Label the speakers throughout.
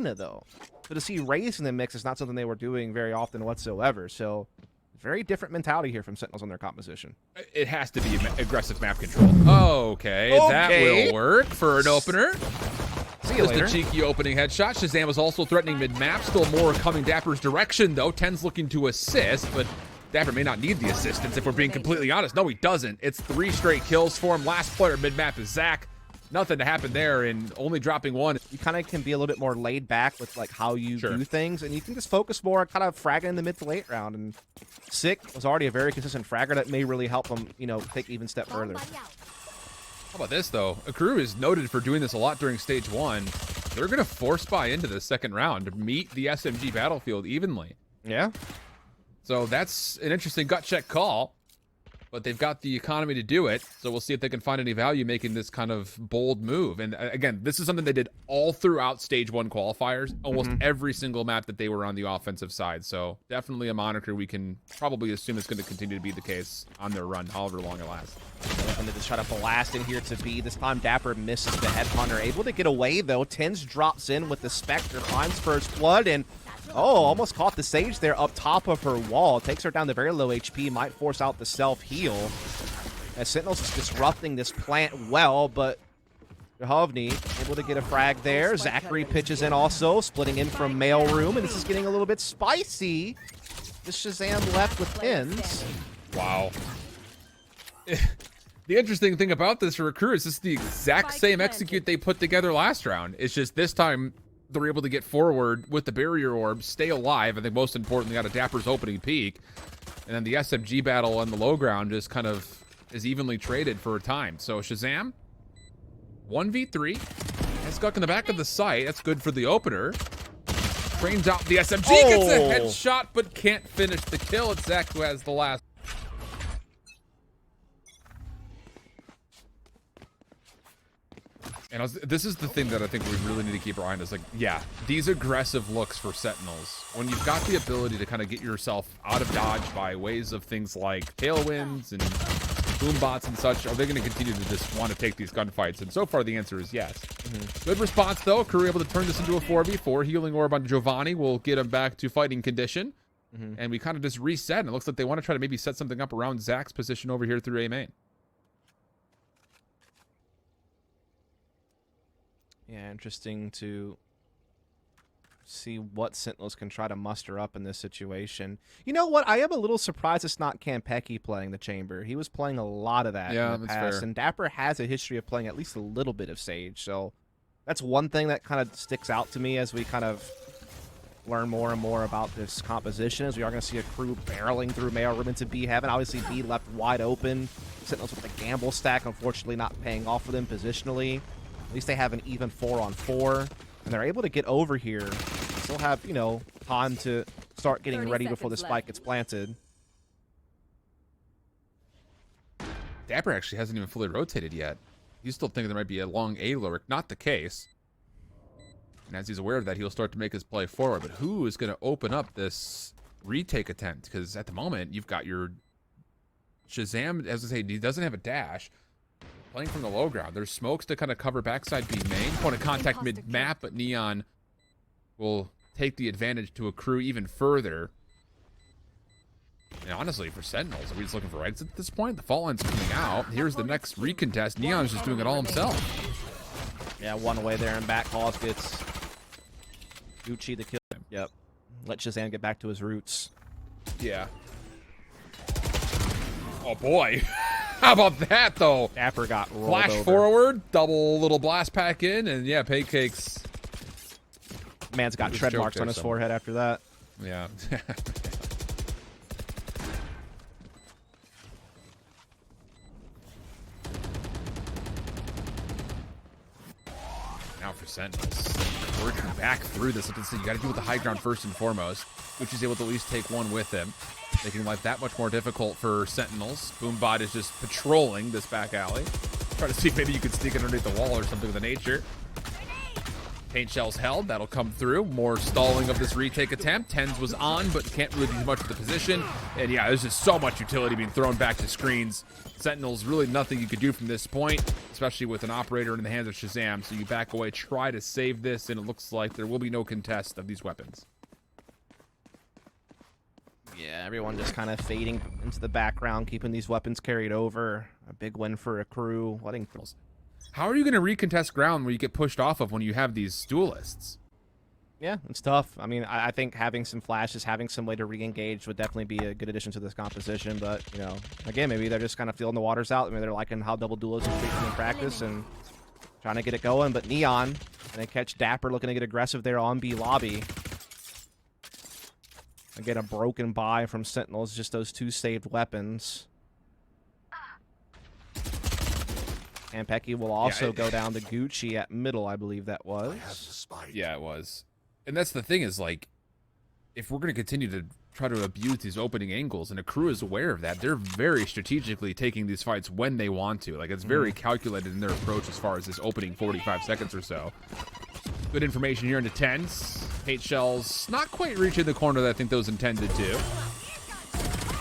Speaker 1: though. So to see raze in the mix is not something they were doing very often whatsoever. So very different mentality here from Sentinels on their composition.
Speaker 2: It has to be aggressive map control. Okay, that will work for an opener.
Speaker 1: See you later.
Speaker 2: Just a cheeky opening headshot. ShahZaM was also threatening mid-map. Still more coming dappr's direction, though. TenZ looking to assist, but dapr may not need the assistance if we're being completely honest. No, he doesn't. It's 3 straight kills for him. Last player mid-map is Zach. Nothing to happen there, and only dropping 1.
Speaker 1: You kind of can be a little bit more laid back with like how you do things, and you can just focus more on kind of fragging in the mid to late round. And Sick was already a very consistent fragger that may really help him, you know, take even step further.
Speaker 2: How about this, though? Akrew is noted for doing this a lot during stage 1. They're going to force buy into the second round to meet the SMG battlefield evenly.
Speaker 1: Yeah.
Speaker 2: So that's an interesting gut check call. But they've got the economy to do it, so we'll see if they can find any value making this kind of bold move. And again, this is something they did all throughout Stage 1 qualifiers, almost every single map that they were on the offensive side. So definitely a moniker we can probably assume is going to continue to be the case on their run, however long it lasts.
Speaker 1: And they just try to blast in here to B. This time dapr misses the headhunter. Able to get away, though. TenZ drops in with the Spectre, finds first blood, and almost caught the Sage there up top of her wall. Takes her down to very low HP, might force out the self-heal. As Sentinels is disrupting this plant well, but jovahnii able to get a frag there. ZachaREEE pitches in also, splitting in from mailroom, and this is getting a little bit spicy. This ShahZaM left with TenZ.
Speaker 2: Wow. The interesting thing about this for Akrew is this is the exact same execute they put together last round. It's just this time they're able to get forward with the barrier orb, stay alive. I think most importantly, got a dappr's opening peak. And then the SMG battle on the low ground just kind of is evenly traded for a time. So ShahZaM, 1v3. Has Guck in the back of the site. That's good for the opener. Trains out the SMG, gets a headshot, but can't finish the kill. It's Zach who has the last. And this is the thing that I think we really need to keep our eye on is like, yeah, these aggressive looks for Sentinels. When you've got the ability to kind of get yourself out of dodge by ways of things like tailwinds and boom bots and such, are they going to continue to just want to take these gunfights? And so far the answer is yes. Good response though. Akrew able to turn this into a 4v4. Healing orb on jovahnii will get him back to fighting condition. And we kind of just reset, and it looks like they want to try to maybe set something up around Zach's position over here through A main.
Speaker 1: Yeah, interesting to see what Sentinels can try to muster up in this situation. You know what? I am a little surprised it's not Kanpeki playing the chamber. He was playing a lot of that in the past.
Speaker 2: Fair.
Speaker 1: And dapr has a history of playing at least a little bit of Sage. So that's one thing that kind of sticks out to me as we kind of learn more and more about this composition, as we are going to see Akrew barreling through mailroom into B heaven. Obviously, B left wide open. Sentinels with the gamble stack, unfortunately not paying off for them positionally. At least they have an even 4-on-4, and they're able to get over here. Still have, you know, time to start getting ready before the spike gets planted.
Speaker 2: dapr actually hasn't even fully rotated yet. He's still thinking there might be a long A lurk. Not the case. And as he's aware of that, he'll start to make his play forward. But who is going to open up this retake attempt? Because at the moment, you've got your ShahZaM, as I say, he doesn't have a dash. Playing from the low ground. There's smokes to kind of cover backside B main. Point of contact mid-map, but Neon will take the advantage to Akrew even further. And honestly, for Sentinels, are we just looking for rights at this point? The fault line's coming out. Here's the next recontest. Neon's just doing it all himself.
Speaker 1: Yeah, one away there, and back calls gets Gucci the kill. Yep. Let ShahZaM get back to his roots.
Speaker 2: Yeah. Oh boy. How about that, though?
Speaker 1: dapr got rolled
Speaker 2: Flash
Speaker 1: over.
Speaker 2: forward, double little blast pack in, and yeah, Paincakes.
Speaker 1: Man's got tread marks on his forehead after that.
Speaker 2: Yeah. Now for Sentinels. Working back through this. You got to deal with the high ground first and foremost, which is able to at least take one with him, making life that much more difficult for Sentinels. Boombot is just patrolling this back alley. Try to see if maybe you could sneak underneath the wall or something of the nature. Paint shells held. That'll come through. More stalling of this retake attempt. TenZ was on, but can't really do much of the position. And yeah, there's just so much utility being thrown back to screens. Sentinels, really nothing you could do from this point, especially with an operator in the hands of ShahZaM. So you back away, try to save this, and it looks like there will be no contest of these weapons.
Speaker 1: Yeah, everyone just kind of fading into the background, keeping these weapons carried over. A big win for Akrew, letting...
Speaker 2: How are you going to recontest ground where you get pushed off of when you have these duelists?
Speaker 1: Yeah, it's tough. I mean, I think having some flashes, having some way to re-engage would definitely be a good addition to this composition. But, you know, again, maybe they're just kind of feeling the waters out. Maybe they're liking how double duelists are treating in practice and trying to get it going. But Neon, and they catch dapr looking to get aggressive there on B lobby. And get a broken buy from Sentinels, just those two saved weapons. Kanpeki will also go down to Gucci at middle, I believe that was.
Speaker 2: Yeah, it was. And that's the thing is, like, if we're going to continue to try to abuse these opening angles, and Akrew is aware of that, they're very strategically taking these fights when they want to. Like, it's very calculated in their approach as far as this opening 45 seconds or so. Good information here into TenZ. Paint shells not quite reaching the corner that I think those intended to.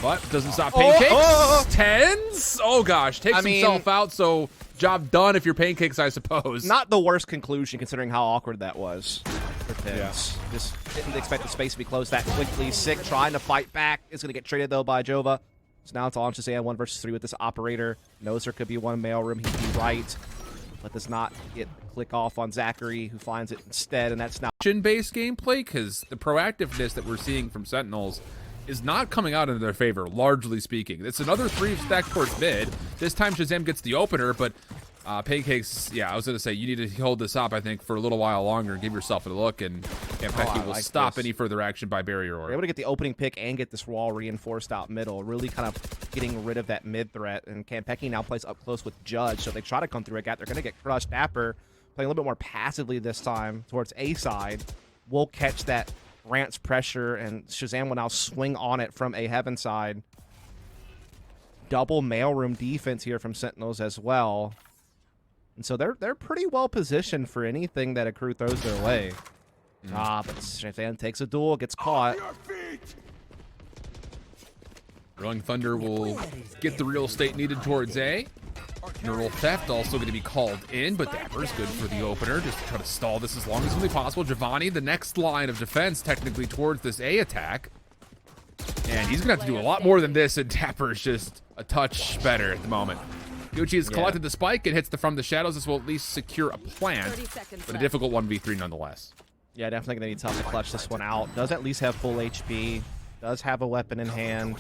Speaker 2: But doesn't stop Paincakes. TenZ! Oh, gosh. Takes himself out, so job done if you're Paincakes, I suppose.
Speaker 1: Not the worst conclusion, considering how awkward that was for TenZ. Yeah. Just didn't expect the space to be closed that quickly. Sick trying to fight back. Is going to get traded, though, by Jova. So now it's on ShahZaM 1 versus 3 with this operator. Knows there could be one mailroom. He'd be right. But does not get click off on ZachaREEE, who finds it instead, and that's now...
Speaker 2: Based gameplay, because the proactiveness that we're seeing from Sentinels is not coming out in their favor, largely speaking. It's another 3 stacked towards mid. This time ShahZaM gets the opener, but Paincakes, yeah, I was going to say, you need to hold this up, I think, for a little while longer. Give yourself a look, and Kanpeki will stop any further action by barrier order.
Speaker 1: We're able to get the opening pick and get this wall reinforced out middle, really kind of getting rid of that mid threat. And Kanpeki now plays up close with Judge, so they try to come through a gap. They're going to get crushed. dapr playing a little bit more passively this time towards A side. Will catch that Rant's pressure, and ShahZaM will now swing on it from A heaven side. Double mailroom defense here from Sentinels as well. And so they're pretty well positioned for anything that Akrew throws their way. But ShahZaM takes a duel, gets caught.
Speaker 2: Rolling Thunder will get the real estate needed towards A. Neural Theft also going to be called in, but dapr is good for the opener. Just to try to stall this as long as humanly possible. jovahnii, the next line of defense, technically towards this A attack. And he's going to have to do a lot more than this, and dapr is just a touch better at the moment. Gucci has collected the spike and hits the from the shadows. This will at least secure a plant, but a difficult 1v3 nonetheless.
Speaker 1: Yeah, definitely going to need tough to clutch this one out. Does at least have full HP. Does have a weapon in hand.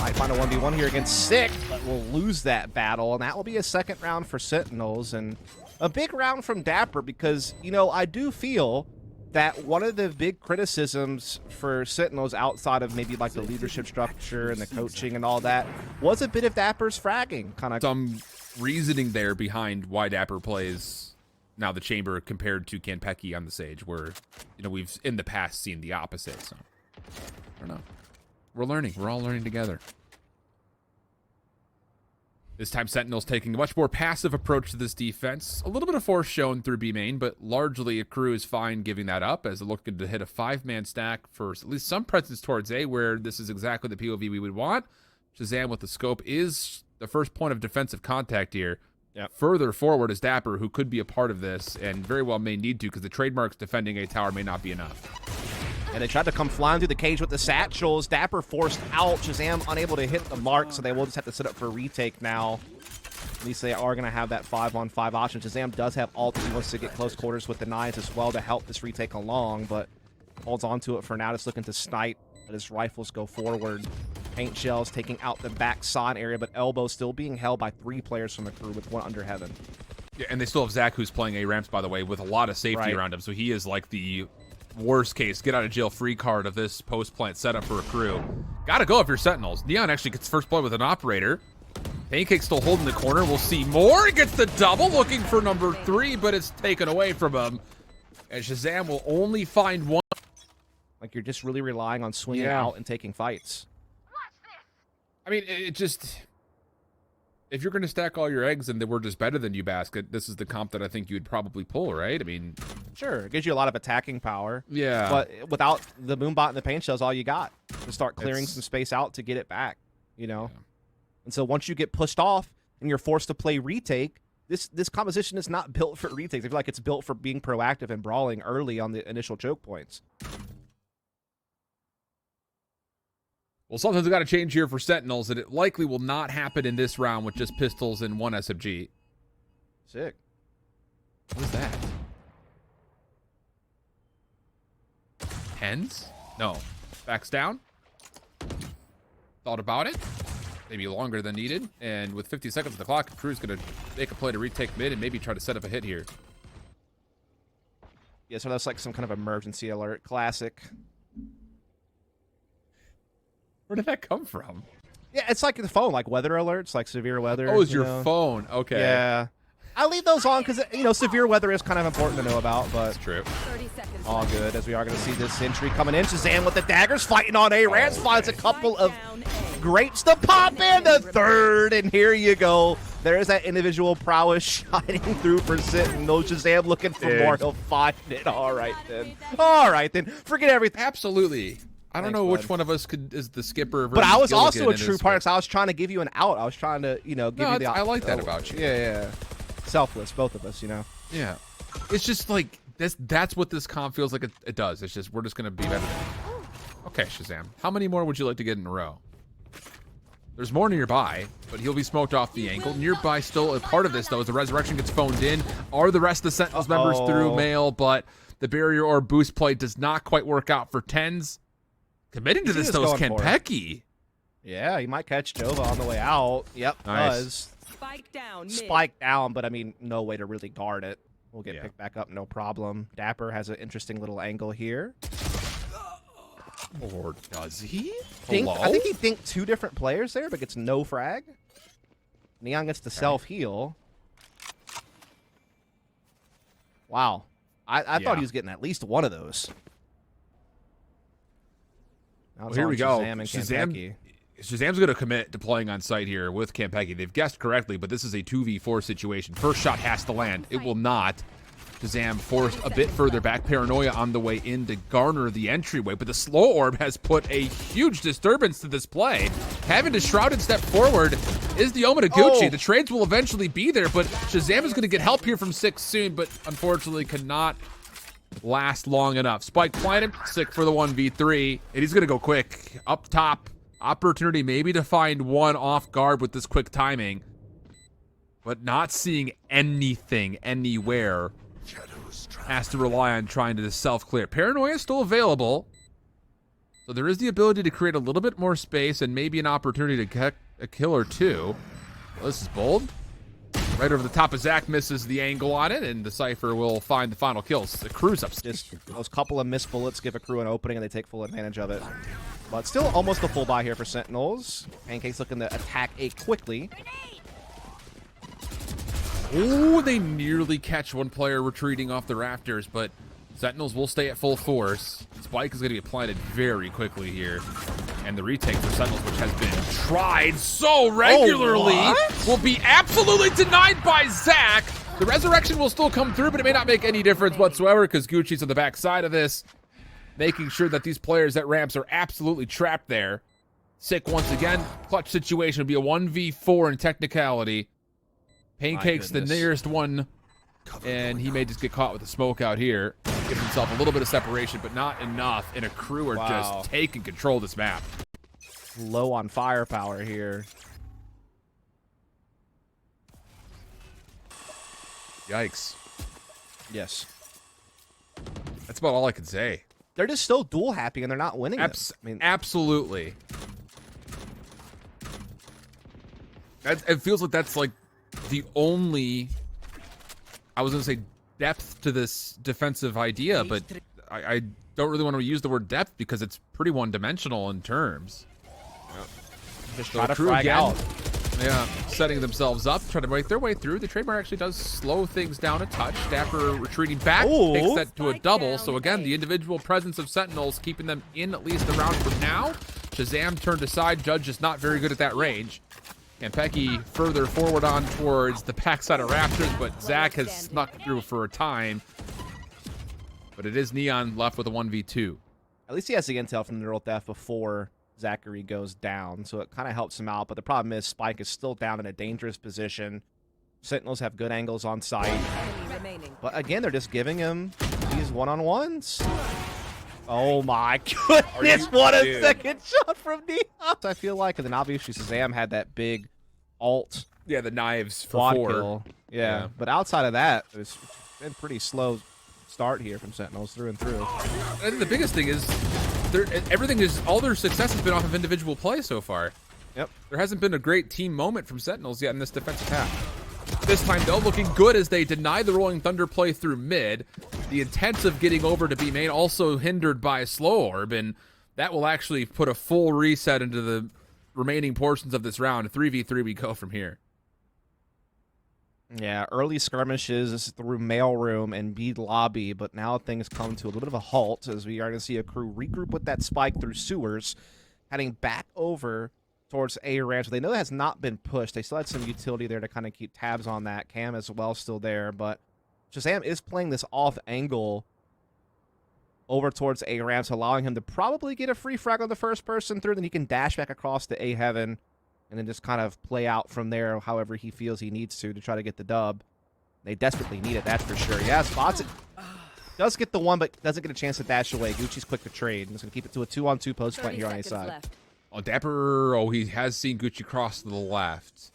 Speaker 1: Might find a 1v1 here against Sick, but will lose that battle, and that will be a second round for Sentinels, and a big round from dapr because, you know, I do feel that one of the big criticisms for Sentinels outside of maybe like the leadership structure and the coaching and all that was a bit of dapr's fragging. Kind of
Speaker 2: some reasoning there behind why dapr plays now the chamber compared to Kanpeki on the Sage, where, you know, we've in the past seen the opposite. So I don't know. We're learning. We're all learning together. This time, Sentinels taking a much more passive approach to this defense. A little bit of force shown through B main, but largely Akrew is fine giving that up as they're looking to hit a 5-man stack for at least some presence towards A, where this is exactly the POV we would want. ShahZaM with the scope is the first point of defensive contact here. Further forward is dapr, who could be a part of this, and very well may need to, because the trademarks defending A tower may not be enough.
Speaker 1: And they tried to come flying through the cage with the satchels. dapr forced out. ShahZaM unable to hit the mark, so they will just have to set up for a retake now. At least they are going to have that 5-on-5 option. ShahZaM does have ult. He wants to get close quarters with the knives as well to help this retake along, but holds on to it for now, just looking to snipe. Let his rifles go forward. Paint shells taking out the back side area, but elbow still being held by 3 players from the crew with 1 under heaven.
Speaker 2: Yeah, and they still have Zach, who's playing A ramps, by the way, with a lot of safety around him, so he is like the worst case get out of jail free card of this post plant setup for Akrew. Gotta go if you're Sentinels. Neon actually gets first blood with an operator. Paincakes still holding the corner. We'll see more. He gets the double, looking for number 3, but it's taken away from him. And ShahZaM will only find 1.
Speaker 1: Like, you're just really relying on swinging out and taking fights.
Speaker 2: I mean, it if you're going to stack all your eggs and they were just better than you basket, this is the comp that I think you'd probably pull, right? I mean,
Speaker 1: sure, it gives you a lot of attacking power.
Speaker 2: Yeah.
Speaker 1: But without the Moonbot and the Pain Shell's all you got to start clearing some space out to get it back, you know? Yeah. And so once you get pushed off and you're forced to play retake, this composition is not built for retakes. I feel like it's built for being proactive and brawling early on the initial choke points.
Speaker 2: Well, something's got to change here for Sentinels, and it likely will not happen in this round with just pistols and one SMG.
Speaker 1: Sick.
Speaker 2: What is that? TenZ? No. Backs down. Thought about it. Maybe longer than needed. And with 50 seconds on the clock, Akrew's going to make a play to retake mid and maybe try to set up a hit here.
Speaker 1: Yeah, so that's like some kind of emergency alert. Classic.
Speaker 2: Where did that come from?
Speaker 1: Yeah, it's like the phone, like weather alerts, like severe weather.
Speaker 2: Oh, it's your phone. Okay.
Speaker 1: Yeah. I leave those on because, you know, severe weather is kind of important to know about, but
Speaker 2: that's true.
Speaker 1: All good, as we are going to see this entry coming in. ShahZaM with the daggers fighting on A. Rance finds a couple of grapes to pop in the third, and here you go. There's that individual prowess shining through for Sentinels. ShahZaM looking for more. He'll find it. All right, then. All right, then. Forget everything.
Speaker 2: Absolutely. I don't know which one of us is the skipper.
Speaker 1: But I was also a true partner. I was trying to give you an out. I was trying to, you know, give you the.
Speaker 2: I like that about you.
Speaker 1: Yeah. Selfless, both of us, you know.
Speaker 2: Yeah. It's just like that's what this comp feels like it does. It's just we're just gonna be better than you. Okay, ShahZaM. How many more would you like to get in a row? There's more nearby, but he'll be smoked off the angle. Nearby still a part of this though, as the resurrection gets phoned in. Are the rest of the Sentinels members through mail, but the barrier or boost play does not quite work out for TenZ. Committing to this though is Kanpeki.
Speaker 1: Yeah, he might catch Jova on the way out. Yep,
Speaker 2: nice.
Speaker 1: Does. Spike down, but I mean, no way to really guard it. We'll get picked back up, no problem. dapr has an interesting little angle here.
Speaker 2: Or does he?
Speaker 1: I think he dinked two different players there, but gets no frag. Neon gets the self-heal. Wow. I thought he was getting at least one of those.
Speaker 2: Well, here we go. ShahZaM's going to commit to playing on site here with Kanpeki. They've guessed correctly, but this is a 2v4 situation. First shot has to land. It will not. ShahZaM forced a bit further back. Paranoia on the way in to garner the entryway, but the slow orb has put a huge disturbance to this play. Having to Shrouded step forward is the omen of Gucci. The trades will eventually be there, but ShahZaM is going to get help here from 6 soon, but unfortunately cannot last long enough. Spike planted, sick for the 1v3, and he's going to go quick. Up top, opportunity maybe to find one off guard with this quick timing, but not seeing anything anywhere. Has to rely on trying to self-clear. Paranoia is still available, so there is the ability to create a little bit more space and maybe an opportunity to get a kill or two. Well, this is bold. Right over the top of Zach, misses the angle on it, and the cypher will find the final kills. Akrew's up.
Speaker 1: Just those couple of missed bullets give Akrew an opening, and they take full advantage of it. But still almost a full buy here for Sentinels. Paincakes looking to attack A quickly.
Speaker 2: Ooh, they nearly catch one player retreating off the rafters, but Sentinels will stay at full force. Spike is going to get planted very quickly here. And the retake for Sentinels, which has been tried so regularly, will be absolutely denied by Zach. The resurrection will still come through, but it may not make any difference whatsoever because Gucci's on the back side of this, making sure that these players at ramps are absolutely trapped there. Sick once again. Clutch situation would be a 1v4 in technicality. Paincakes the nearest one, and he may just get caught with the smoke out here. Gives himself a little bit of separation, but not enough, and Akrew are just taking control of this map.
Speaker 1: Low on firepower here.
Speaker 2: Yikes.
Speaker 1: Yes.
Speaker 2: That's about all I can say.
Speaker 1: They're just still duel happy, and they're not winning. I mean,
Speaker 2: absolutely. It feels like that's like the only, I was going to say depth to this defensive idea, but I don't really want to use the word depth because it's pretty one-dimensional in terms.
Speaker 1: Yep. Just try to frag out.
Speaker 2: Yeah, setting themselves up, trying to make their way through. The trademark actually does slow things down a touch. dapr retreating back, takes that to a double. So again, the individual presence of Sentinels keeping them in at least the round for now. ShahZaM turned aside. Judge is not very good at that range. Kanpeki further forward on towards the backside of Raptors, but Zach has snuck through for a time. But it is Neon left with a 1v2.
Speaker 1: At least he has the intel from the neural theft before ZachaREEE goes down, so it kind of helps him out. But the problem is Spike is still down in a dangerous position. Sentinels have good angles on site. But again, they're just giving him these one-on-ones. Oh my goodness, what a second shot from Neon. I feel like, and then obviously ShahZaM had that big ult.
Speaker 2: Yeah, the knives for
Speaker 1: quad
Speaker 2: 4.
Speaker 1: kill. Yeah, but outside of that, it's been pretty slow start here from Sentinels through and through.
Speaker 2: I think the biggest thing is all their success has been off of individual play so far.
Speaker 1: Yep.
Speaker 2: There hasn't been a great team moment from Sentinels yet in this defensive half. This time, though, looking good as they deny the Rolling Thunder play through mid. The intent of getting over to B main also hindered by a slow orb, and that will actually put a full reset into the remaining portions of this round. 3v3 we go from here.
Speaker 1: Yeah, early skirmishes through mailroom and B lobby, but now things come to a little bit of a halt as we are going to see Akrew regroup with that spike through sewers, heading back over towards A ramp. So they know that has not been pushed. They still had some utility there to kind of keep tabs on that. Cam as well still there, but ShahZaM is playing this off angle over towards A ramps, allowing him to probably get a free frag on the first person through. Then he can dash back across to A heaven and then just kind of play out from there however he feels he needs to try to get the dub. They desperately need it, that's for sure. Yeah, spots it. Does get the one, but doesn't get a chance to dash away. Gucci's quick to trade. And it's going to keep it to a 2-on-2 post point here on A side.
Speaker 3: Left.
Speaker 2: Oh, dapr, he has seen Gucci cross to the left.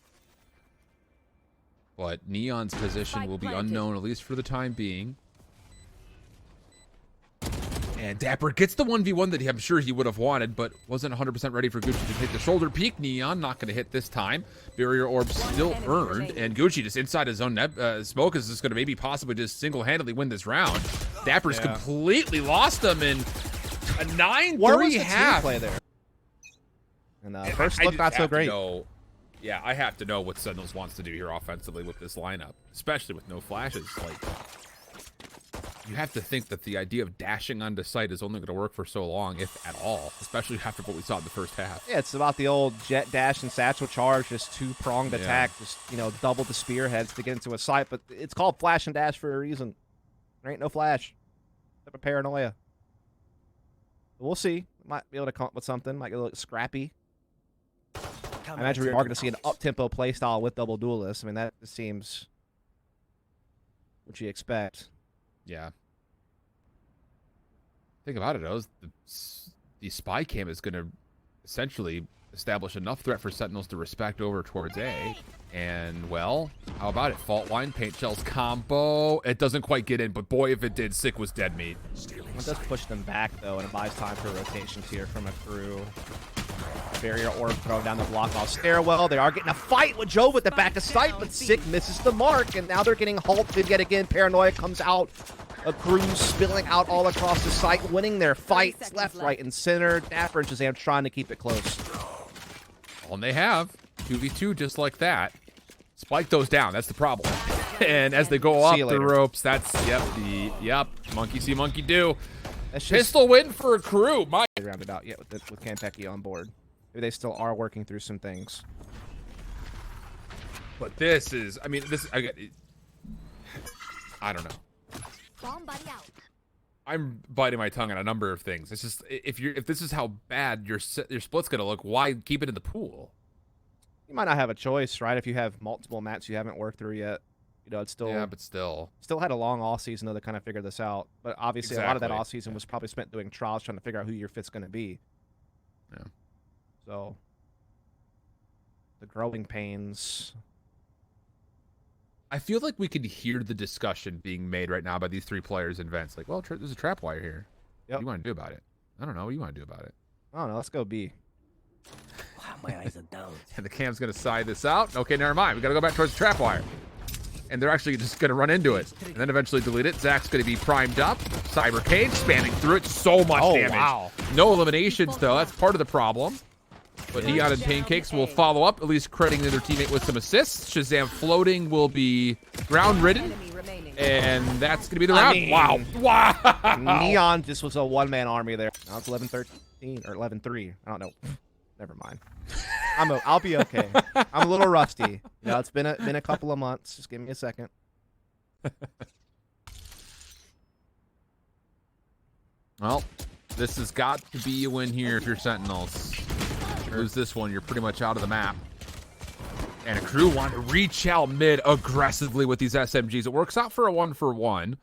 Speaker 2: But Neon's position will be unknown, at least for the time being. And dapr gets the 1v1 that I'm sure he would have wanted, but wasn't 100% ready for Gucci to hit the shoulder peek. Neon not going to hit this time. Barrier orb still earned, and Gucci just inside his own smoke is just going to maybe possibly just single-handedly win this round. Dapr's completely lost him in a 9-3 half.
Speaker 1: Play there. And first look, not so great.
Speaker 2: Yeah, I have to know what Sentinels wants to do here offensively with this lineup, especially with no flashes. Like, you have to think that the idea of dashing onto site is only going to work for so long, if at all, especially after what we saw in the first half.
Speaker 1: Yeah, it's about the old jet dash and satchel charge, just two-pronged attack, just, double the spearheads to get into a site. But it's called flash and dash for a reason. There ain't no flash. Type of paranoia. But we'll see. Might be able to come up with something. Might get a little scrappy. I imagine we are going to see an up-tempo playstyle with double duelists. I mean, that seems what you expect.
Speaker 2: Yeah. Think about it, though. The spy cam is going to essentially establish enough threat for Sentinels to respect over towards A. And, well, how about it? Fault line, paint shells combo. It doesn't quite get in, but boy, if it did, Sick was dead meat.
Speaker 1: It does push them back, though, and it buys time for rotations here from Akrew. Barrier orb thrown down the block off stairwell. They are getting a fight with Jove at the back of sight, but Sick misses the mark, and now they're getting halted yet again. Paranoia comes out. Akrew spilling out all across the site, winning their fights left, right, and center. dapr and ShahZaM trying to keep it close.
Speaker 2: And they have 2v2 just like that. Spike those down. That's the problem. And as they go off the ropes, that's monkey see, monkey do. Pistol win for Akrew.
Speaker 1: They rounded out yet with Kanpeki on board. Maybe they still are working through some things.
Speaker 2: But this is, I don't know. I'm biting my tongue on a number of things. It's just, if this is how bad your split's gonna look, why keep it in the pool?
Speaker 1: You might not have a choice, right? If you have multiple maps you haven't worked through yet, it's still
Speaker 2: but still
Speaker 1: had a long off season though to kind of figure this out. But obviously, a lot of that off season was probably spent doing trials, trying to figure out who your fit's going to be.
Speaker 2: Yeah.
Speaker 1: So the growing pains.
Speaker 2: I feel like we could hear the discussion being made right now by these three players in vents. Like, well, there's a trap wire here.
Speaker 1: Yep.
Speaker 2: What do you want to do about it? I don't know. What do you want to do about it?
Speaker 1: I don't know. Let's go B.
Speaker 3: My eyes are down.
Speaker 2: And the cam's going to side this out. Okay, never mind. We got to go back towards the trap wire. And they're actually just going to run into it. And then eventually delete it. Zach's going to be primed up. Cyber Cage spamming through it. So much damage. Wow. No eliminations, though. That's part of the problem. But Neon and Paincakes will follow up, at least crediting their teammate with some assists. ShahZaM floating will be ground-ridden. And that's going to be the round. Wow.
Speaker 1: Neon just was a one-man army there. Now it's 11-13 or 11-3. I don't know. Never mind. I'll be okay. I'm a little rusty. You know, it's been a couple of months. Just give me a second.
Speaker 2: Well, this has got to be a win here if you're Sentinels. Lose this one, you're pretty much out of the map. And Akrew want to reach out mid aggressively with these SMGs. It works out for a 1-for-1.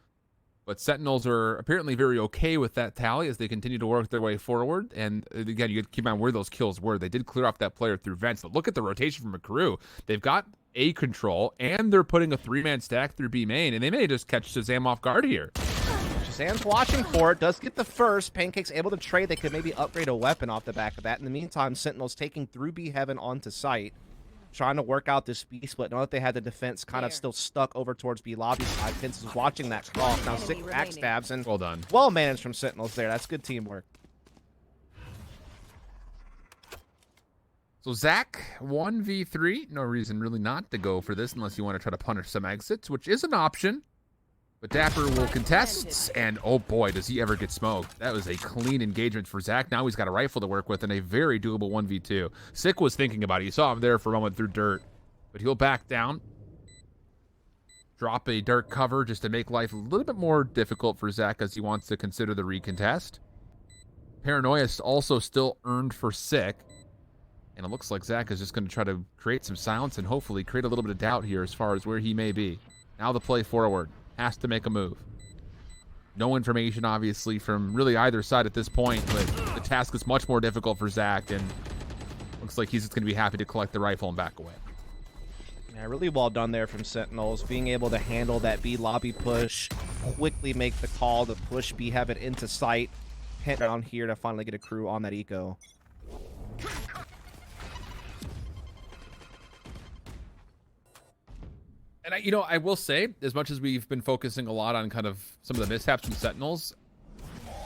Speaker 2: But Sentinels are apparently very okay with that tally as they continue to work their way forward. And again, you have to keep in mind where those kills were. They did clear off that player through vents. But look at the rotation from Akrew. They've got A control, and they're putting a 3-man stack through B main. And they may just catch ShahZaM off guard here.
Speaker 1: ShahZaM's watching for it. Does get the first. Paincakes able to trade. They could maybe upgrade a weapon off the back of that. In the meantime, Sentinels taking through B heaven onto site. Trying to work out this B split. Know that they had the defense kind of still stuck over towards B lobby side. TenZ is watching that cross. Now 6 backstabs and
Speaker 2: well done.
Speaker 1: Well managed from Sentinels there. That's good teamwork.
Speaker 2: So Zach, 1v3. No reason really not to go for this unless you want to try to punish some exits, which is an option. But dapr will contest, and oh boy, does he ever get smoked. That was a clean engagement for Zach. Now he's got a rifle to work with and a very doable 1v2. Sick was thinking about it. You saw him there for a moment through dirt, but he'll back down. Drop a dirt cover just to make life a little bit more difficult for Zach as he wants to consider the recontest. Paranoia is also still earned for Sick. And it looks like Zach is just going to try to create some silence and hopefully create a little bit of doubt here as far as where he may be. Now the play forward. Has to make a move. No information, obviously, from really either side at this point, but the task is much more difficult for Zach, and looks like he's just going to be happy to collect the rifle and back away.
Speaker 1: Yeah, really well done there from Sentinels. Being able to handle that B lobby push, quickly make the call to push B heaven into sight, hit down here to finally get Akrew on that eco.
Speaker 2: And I will say, as much as we've been focusing a lot on kind of some of the mishaps from Sentinels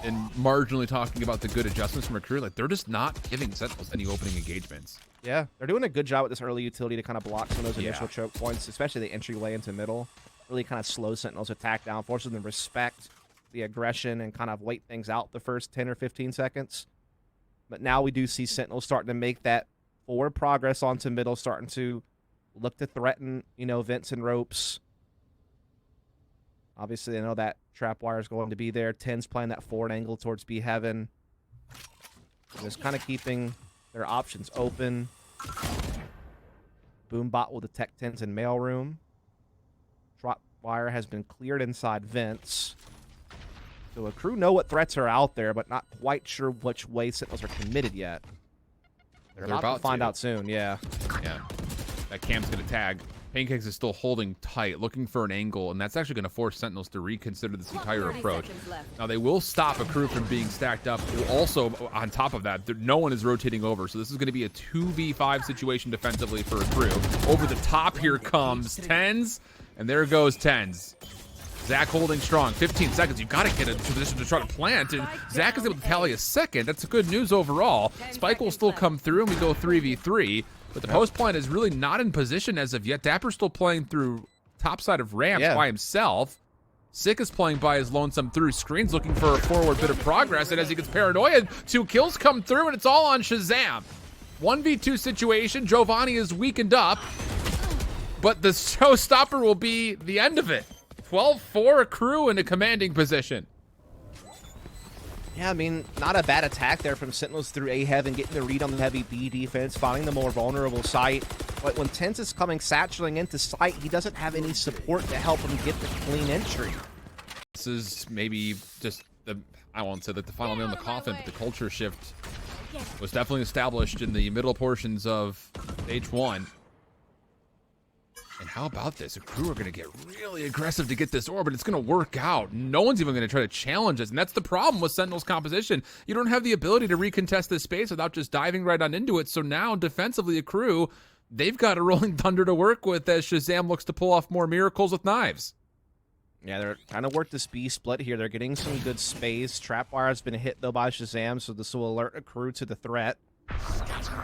Speaker 2: and marginally talking about the good adjustments from Akrew, like they're just not giving Sentinels any opening engagements.
Speaker 1: Yeah, they're doing a good job with this early utility to kind of block some of those initial choke points, especially the entryway into middle. Really kind of slows Sentinels' attack down, forces them to respect the aggression and kind of wait things out the first 10 or 15 seconds. But now we do see Sentinels starting to make that forward progress onto middle, starting to look to threaten, vents and ropes. Obviously, I know that trap wire is going to be there. TenZ playing that forward angle towards B heaven. Just kind of keeping their options open. Boombot will detect TenZ in mailroom. Trap wire has been cleared inside vents. So Akrew know what threats are out there, but not quite sure which way Sentinels are committed yet. They're about to find out soon, yeah.
Speaker 2: Yeah. That camp's going to tag. Paincakes is still holding tight, looking for an angle, and that's actually going to force Sentinels to reconsider this entire approach. Now, they will stop Akrew from being stacked up. Also, on top of that, no one is rotating over, so this is going to be a 2v5 situation defensively for Akrew. Over the top, here comes TenZ, and there goes TenZ. Zach holding strong. 15 seconds. You've got to get into position to try to plant, and Zach is able to tally a second. That's good news overall. Spike will still come through, and we go 3v3. But the post plant is really not in position as of yet. dapr still playing through top side of ramps by himself. Sick is playing by his lonesome through screens, looking for a forward bit of progress. And as he gets paranoid, 2 kills come through, and it's all on ShahZaM. 1v2 situation. jovahnii is weakened up, but the showstopper will be the end of it. 12-4 Akrew in a commanding position.
Speaker 1: Yeah, I mean, not a bad attack there from Sentinels through A heaven, getting the read on the heavy B defense, finding the more vulnerable site. But when TenZ is coming, satchling into sight, he doesn't have any support to help him get the clean entry.
Speaker 2: This is maybe just I won't say that the final nail in the coffin, but the culture shift was definitely established in the middle portions of Stage 1. And how about this? Akrew are going to get really aggressive to get this orb, and it's going to work out. No one's even going to try to challenge us, and that's the problem with Sentinel's composition. You don't have the ability to recontest this space without just diving right on into it. So now, defensively, Akrew, they've got a rolling thunder to work with as ShahZaM looks to pull off more miracles with knives.
Speaker 1: Yeah, they're trying to work this B split here. They're getting some good space. Trapwire has been hit, though, by ShahZaM, so this will alert Akrew to the threat.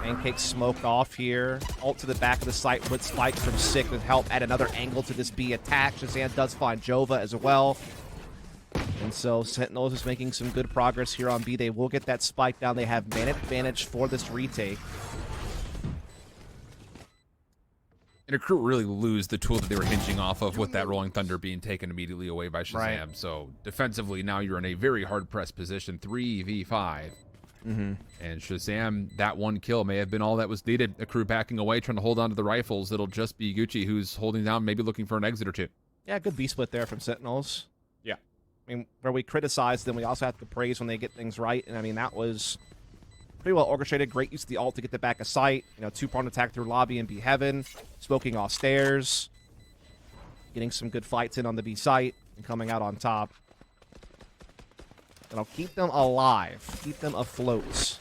Speaker 1: Paincakes smoked off here. Ult to the back of the site with spikes from Sick with help add another angle to this B attack. ShahZaM does find Jova as well. And so Sentinels is making some good progress here on B. They will get that spike down. They have man advantage for this retake.
Speaker 2: And Akrew really lose the tool that they were hinging off of with that Rolling Thunder being taken immediately away by ShahZaM.
Speaker 1: Right.
Speaker 2: So defensively, now you're in a very hard-pressed position, 3v5. And ShahZaM, that one kill may have been all that was needed. Akrew backing away, trying to hold on to the rifles. It'll just be Gucci who's holding down, maybe looking for an exit or two.
Speaker 1: Yeah, good B-split there from Sentinels.
Speaker 2: Yeah.
Speaker 1: I mean, where we criticize them, we also have to praise when they get things right. And I mean, that was pretty well orchestrated. Great use of the ult to get the back of sight. You know, two-pronged attack through lobby and B heaven. Smoking off stairs. Getting some good fights in on the B site. And coming out on top. And I'll keep them alive. Keep them afloat.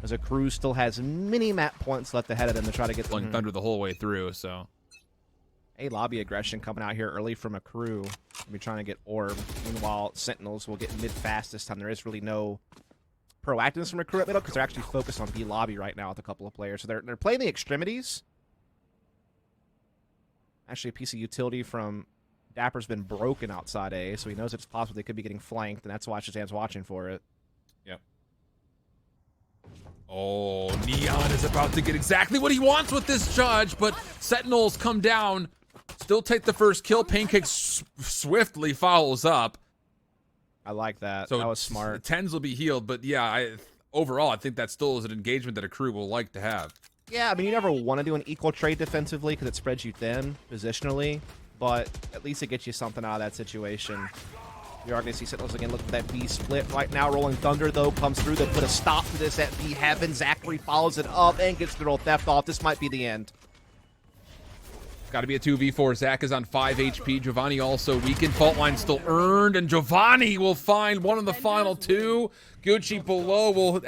Speaker 1: As Akrew still has many map points left ahead of them to try to get
Speaker 2: Rolling
Speaker 1: them.
Speaker 2: Thunder the whole way through, so...
Speaker 1: A lobby aggression coming out here early from Akrew. Be trying to get orb. Meanwhile, Sentinels will get mid fast this time. There is really no proactiveness from Akrew at middle because they're actually focused on B lobby right now with a couple of players. So they're playing the extremities. Actually, a piece of utility from dappr's been broken outside A, so he knows it's possible they could be getting flanked, and that's why ShahZaM's watching for it.
Speaker 2: Yep. Oh, Neon is about to get exactly what he wants with this judge, but Sentinels come down, still take the first kill. Paincakes swiftly follows up.
Speaker 1: I like that.
Speaker 2: So
Speaker 1: that was smart.
Speaker 2: TenZ will be healed, but yeah, overall, I think that still is an engagement that Akrew will like to have.
Speaker 1: Yeah, I mean, you never want to do an equal trade defensively because it spreads you thin positionally, but at least it gets you something out of that situation. We are going to see Sentinels again looking for that B split right now. Rolling Thunder, though, comes through to put a stop to this at B heaven. ZachaREEE follows it up and gets the roll theft off. This might be the end.
Speaker 2: Got to be a 2v4. Zach is on 5 HP. jovahnii also weakened. Fault line still earned, and jovahnii will find one of the final two. Gucci below will